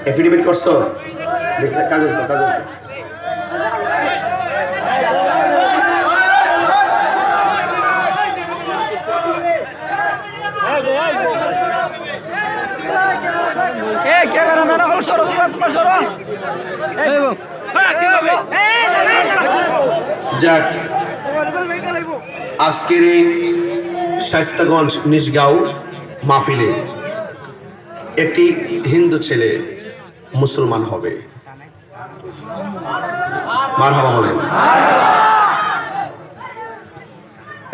Affidavit করছো? দেখলে কাগজ দাও, কাগজ দাও। যাক, আজকের এই শায়েস্তাগঞ্জ নিজগাঁও মাহফিলে একটি হিন্দু ছেলে মুসলমান হবে। মারহাবা বলেন।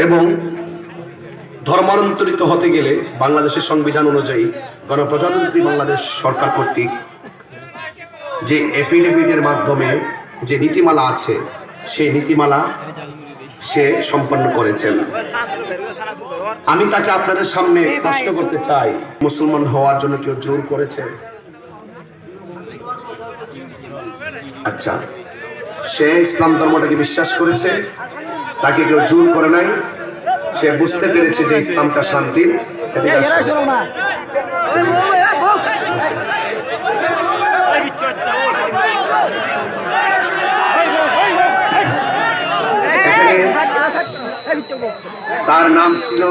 এবং ধর্মান্তরিত হতে গেলে বাংলাদেশের সংবিধান অনুযায়ী গণপ্রজাতন্ত্রী বাংলাদেশ সরকার কর্তৃক যে এফিডেভিটের মাধ্যমে যে নীতিমালা আছে, সেই নীতিমালা সে সম্পন্ন করেছেন। আমি তাকে আপনাদের সামনে প্রশ্ন করতে চাই, মুসলমান হওয়ার জন্য কেউ জোর করেছে? আচ্ছা, সে ইসলাম ধর্মটাকে বিশ্বাস করেছে, তাকে কেউ জোর করে নাই। সে বুঝতে পেরেছে যে ইসলামটা শান্তির। তার নাম ছিল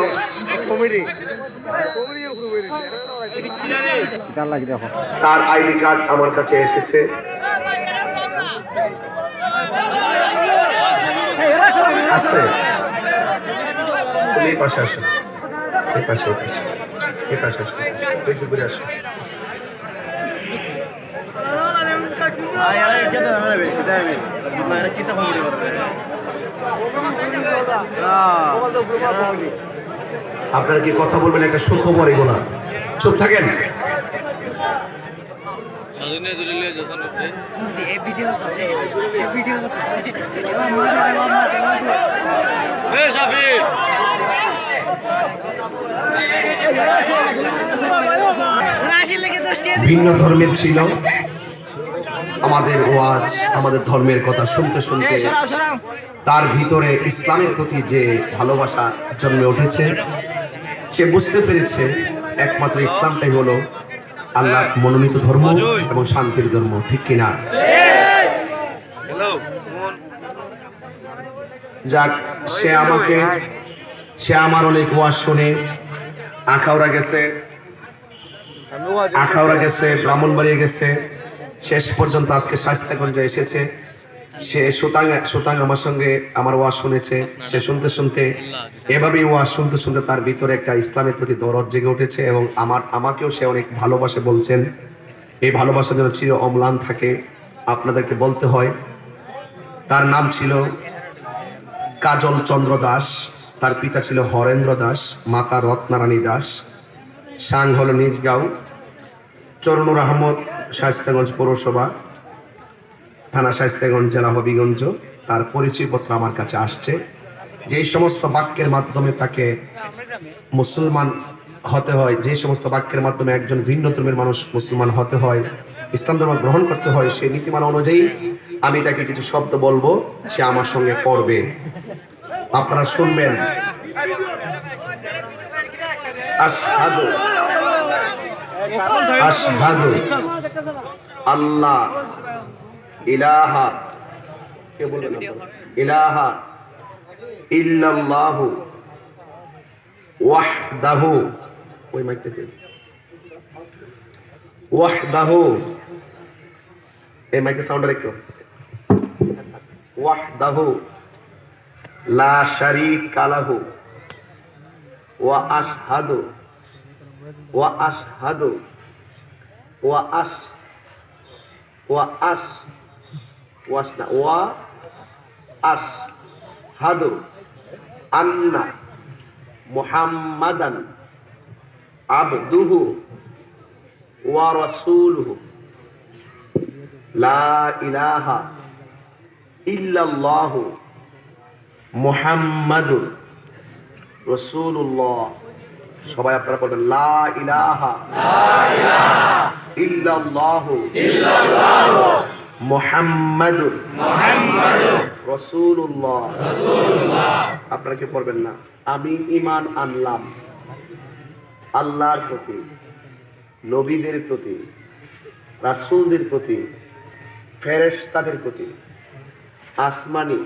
তার আইডি কার্ড আমার কাছে এসেছে। আসতে তুমি এই পাশে আসো, এই পাশে, এই পাশে, এই পাশে আসো, একটু ঘুরে আসো। আপনারা কি কথা বলবেন? একটা সুখবর এগুলা, চুপ থাকেন। ভিন্ন ধর্মের ছিল, আমাদের ওয়াজ, আমাদের ধর্মের কথা শুনতে শুনতে তার ভিতরে ইসলামের প্রতি যে ভালোবাসা জন্মে উঠেছে। সে বুঝতে পেরেছে একমাত্র ইসলামটাই হলো আল্লাহ মনোনীত ধর্ম এবং শান্তির ধর্ম, ঠিক কিনা? যাক, সে আমার অনেক ওয়াজ শুনে আখাউড়া গেছে, ব্রাহ্মণবাড়িয়া গেছে, শেষ পর্যন্ত আজকে শায়েস্তাগঞ্জে এসেছে। সে সুতাং আমার সঙ্গে আমার ওয়াজ শুনেছে। সে শুনতে শুনতে এভাবেই ওয়াজ শুনতে শুনতে তার ভিতরে একটা ইসলামের প্রতি দরদ জেগে উঠেছে এবং আমাকেও সে অনেক ভালোবাসে বলছেন। এই ভালোবাসা যেন চির অম্লান থাকে। আপনাদেরকে বলতে হয়, তার নাম ছিল কাজল চন্দ্র দাস, তার পিতা ছিল হরেন্দ্র দাস, মাতা রত্নারানী দাস। সাং হলো নিজগাঁও, চরনুর আহমদ, শায়েস্তাগঞ্জ পৌরসভা, থানা শায়েস্তাগঞ্জ, জেলা হবিগঞ্জ। তার পরিচয়পত্র আমার কাছে আসছে। যে সমস্ত বাক্যের মাধ্যমে তাকে মুসলমান হতে হয়, যে সমস্ত বাক্যের মাধ্যমে একজন ভিন্ন ধর্মের মানুষ মুসলমান হতে হয়, ইসলাম ধর্ম গ্রহণ করতে হয়, সেই নীতিমালা অনুযায়ী আমি তাকে কিছু শব্দ বলবো, সে আমার সঙ্গে পড়বে। আপনারা শুনবেন। আশহাদু আশহাদু আল্লাহ ইলাহা, কে বলবেন? ইলাহা ইল্লাল্লাহু ওয়াহদাহু, ওই মাইকটা দিন, ওয়াহদাহু, এই মাইকের সাউন্ড রাখো। ওয়াহদাহু লা শারীকা লাহু ওয়া আশহাদু ওয়া আশহাদু ওয়া আশ ওয়া আশ ওয়াসনা ওয়া আশহাদু আন্না মুহাম্মাদান আবদুহু ওয়া রাসূলুহু লা ইলাহা ইল্লাল্লাহু মুহাম্মাদুর রাসূলুল্লাহ। সবাই আপনারা বলবেন, লা ইলাহা ইল্লাল্লাহু মুহাম্মাদুর রাসূলুল্লাহ। আপনারা কি পড়বেন না? আমি ঈমান আনলাম আল্লাহর প্রতি, নবীদের প্রতি, রাসূলদের প্রতি, ফেরেশতাদের প্রতি, আসমানি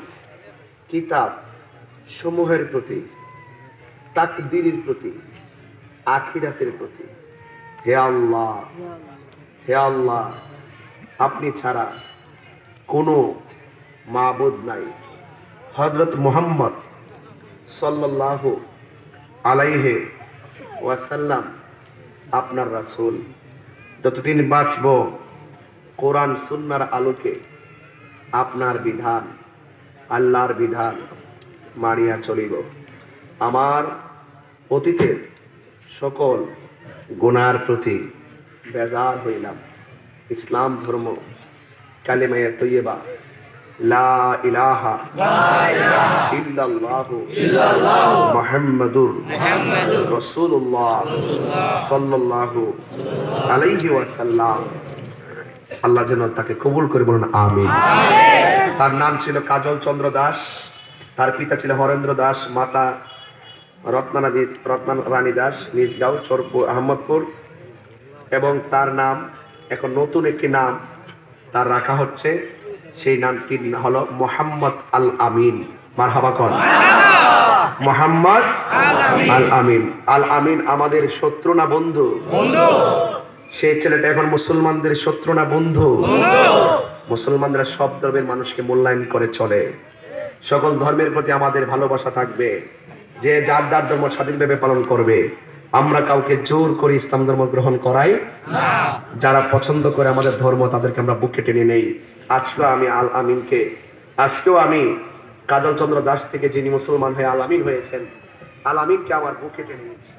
কিতাব সমূহের প্রতি, তাকদীরের প্রতি, আখিরাতের প্রতি। হে আল্লাহ, হে আল্লাহ, আপনি ছাড়া কোনো মাবুদ নাই। হযরত মুহাম্মদ সাল্লাল্লাহু আলাইহি ওয়াসাল্লাম আপনার রাসূল। যতদিন বাঁচব কোরআন সুন্নাহর আলোকে আপনার বিধান, আল্লাহর বিধান মানিয়া চলিব। আমার অতীতের সকল গুনার প্রতি বেজার হইলাম। ইসলাম ধর্ম কালিমায়ে তৈয়বা লা ইলাহা ইল্লাল্লাহু মুহাম্মাদুর রাসূলুল্লাহ সাল্লাল্লাহু আলাইহি ওয়াসাল্লাম, আল্লাহ যেন তাকে কবুল করে, বলুন আমিন। তার নাম ছিল কাজল চন্দ্র দাস, তার পিতা ছিল হরেন্দ্র দাস, মাতা রত্নারানী দাস, নিজ গাঁও চরপুর আহমদপুর। এবং তার নাম এখন নতুন একটি নাম তার রাখা হচ্ছে, সেই নামটি হলো মোহাম্মদ আল আমিন। মারহাবা কর, মোহাম্মদ আল আমিন। আল আমিন আমাদের শত্রু না বন্ধু? সেই ছেলেটা এখন মুসলমানদের শত্রু না বন্ধু? মুসলমানরা সব ধর্মের মানুষকে মূল্যায়ন করে চলে। সকল ধর্মের প্রতি আমাদের ভালোবাসা থাকবে, যে যার যার ধর্ম স্বাধীনভাবে পালন করবে। আমরা কাউকে জোর করে ইসলাম ধর্ম গ্রহণ করাই না। যারা পছন্দ করে আমাদের ধর্ম তাদেরকে আমরা বুকে টেনে নেই। আজকেও আমি কাজল চন্দ্র দাস থেকে যিনি মুসলমান হয়ে আল আমিন হয়েছেন, আল আমিনকে আমার বুকে টেনে নিয়েছি।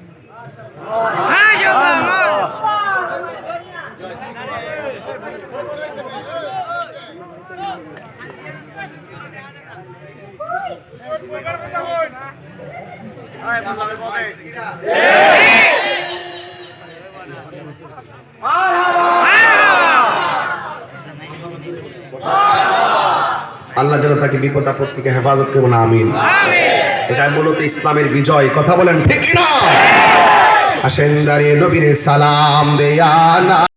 আল্লাহ যেন তাকে বিপদ আপদ থেকে হেফাজত করবেন, আমিন। এটা মূলত ইসলামের বিজয়, কথা বলেন ঠিক কিনা? আসেন দাঁড়িয়ে নবীর সালাম দেয়া না।